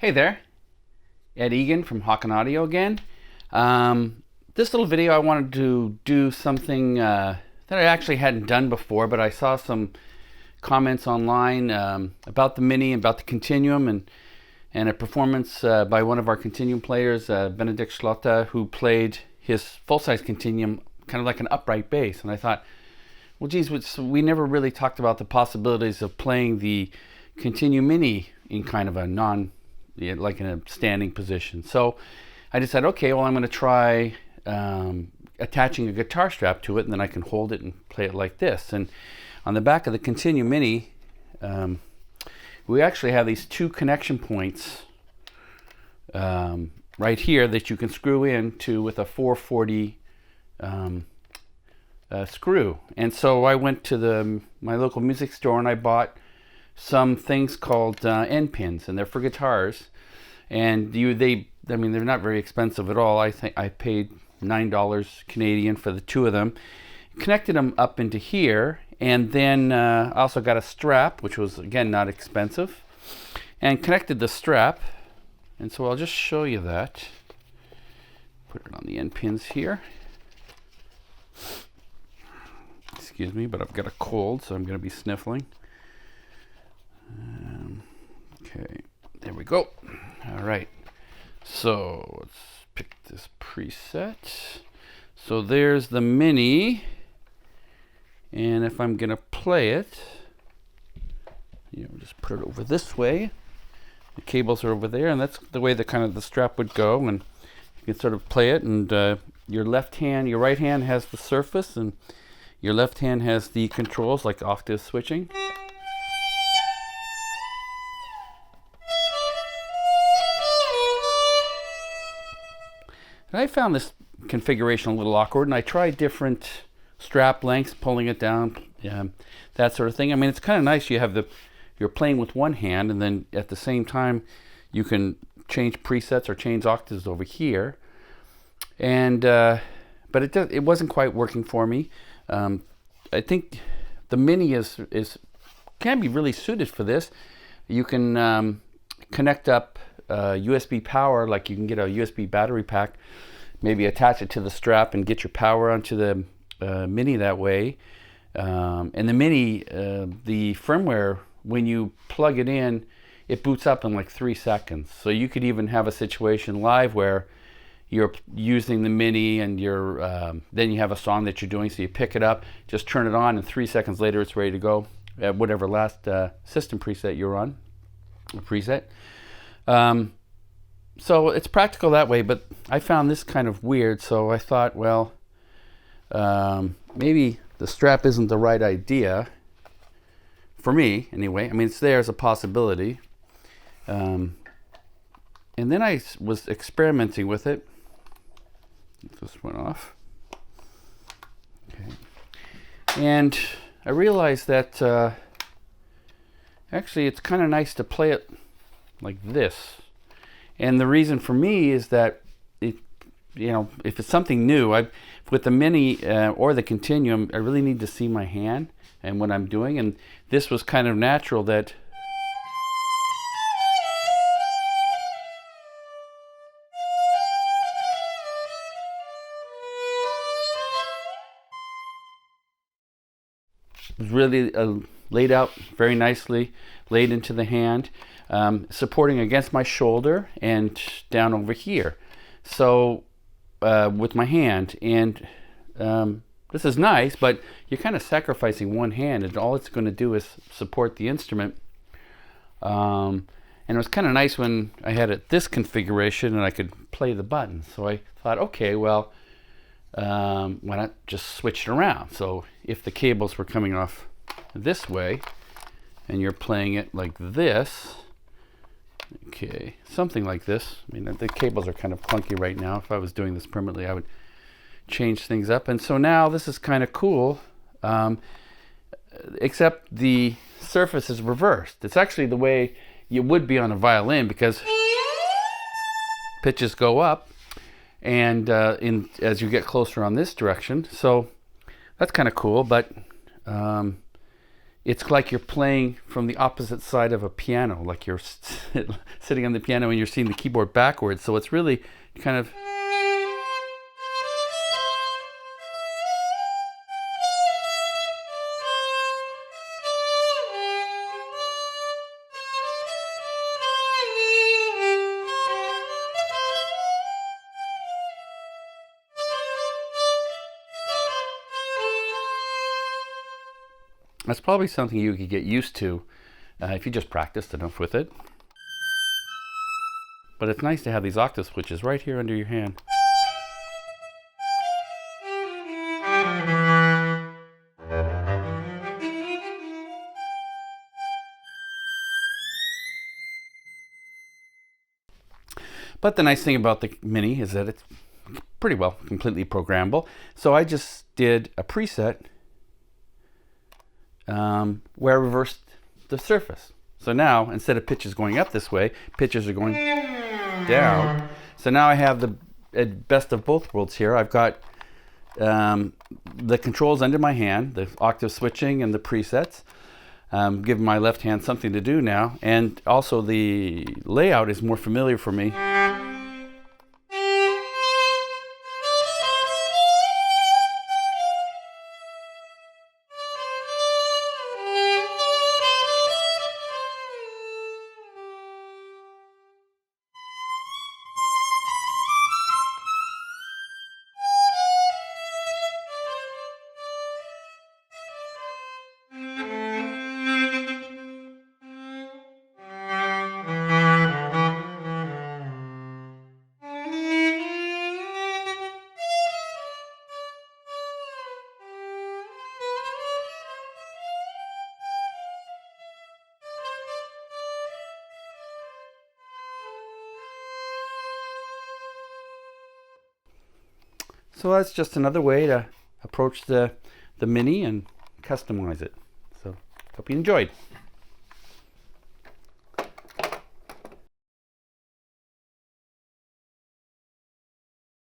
Hey there, Ed Egan from Hawken Audio again. This little video I wanted to do something that I actually hadn't done before, but I saw some comments online about the Mini, about the Continuum, and a performance by one of our Continuum players, Benedict Schlotta, who played his full-size Continuum kind of like an upright bass. And I thought, well, geez, we never really talked about the possibilities of playing the ContinuuMini in kind of a like in a standing position. So I decided, okay, well, I'm going to try attaching a guitar strap to it, and then I can hold it and play it like this. And on the back of the ContinuuMini, we actually have these two connection points right here that you can screw into with a 440 screw. And so I went to my local music store and I bought some things called end pins, and they're for guitars. And they're not very expensive at all. I think I paid $9 Canadian for the two of them. Connected them up into here, and then I also got a strap, which was again not expensive, and connected the strap. And so I'll just show you that. Put it on the end pins here. Excuse me, but I've got a cold, so I'm going to be sniffling. Okay, there we go. All right, so let's pick this preset. So there's the Mini, and if I'm gonna play it, just put it over this way. The cables are over there, and that's the way the strap would go, and you can sort of play it. And your right hand has the surface, and your left hand has the controls, like octave switching. And I found this configuration a little awkward, and I tried different strap lengths, pulling it down, that sort of thing. I mean, it's kind of nice. You're playing with one hand, and then at the same time, you can change presets or change octaves over here. And but it wasn't quite working for me. I think the Mini can be really suited for this. You can connect up USB power, like you can get a USB battery pack, maybe attach it to the strap and get your power onto the Mini that way. And the Mini, the firmware, when you plug it in, it boots up in like 3 seconds. So you could even have a situation live where you're using the Mini and then you have a song that you're doing, so you pick it up, just turn it on, and 3 seconds later it's ready to go at whatever last system preset you're on, so it's practical that way, but I found this kind of weird, so I thought, well, maybe the strap isn't the right idea for me anyway. I mean, it's there as a possibility. And then I was experimenting with it. This went off. Okay. And I realized that actually it's kind of nice to play it like this. And the reason for me is that if it's something new, with the Mini or the Continuum, I really need to see my hand and what I'm doing. And this was kind of natural that was really laid out very nicely, laid into the hand, supporting against my shoulder and down over here. So with my hand, and this is nice, but you're kind of sacrificing one hand, and all it's going to do is support the instrument. And it was kind of nice when I had it this configuration and I could play the buttons. So I thought, okay, well, why not just switch it around? So if the cables were coming off this way and you're playing it like this, okay, something like this. I mean, the cables are kind of clunky right now. If I was doing this permanently, I would change things up. And so now this is kind of cool, except the surface is reversed. It's actually the way you would be on a violin, because pitches go up and as you get closer on this direction. So that's kind of cool, but it's like you're playing from the opposite side of a piano, like you're sitting on the piano and you're seeing the keyboard backwards. So it's really kind of. That's probably something you could get used to if you just practiced enough with it. But it's nice to have these octave switches right here under your hand. But the nice thing about the Mini is that it's pretty well completely programmable. So I just did a preset where I reversed the surface. So now, instead of pitches going up this way, pitches are going down. So now I have the best of both worlds here. I've got the controls under my hand, the octave switching and the presets. Giving my left hand something to do now. And also the layout is more familiar for me. So that's just another way to approach the Mini and customize it. So hope you enjoyed.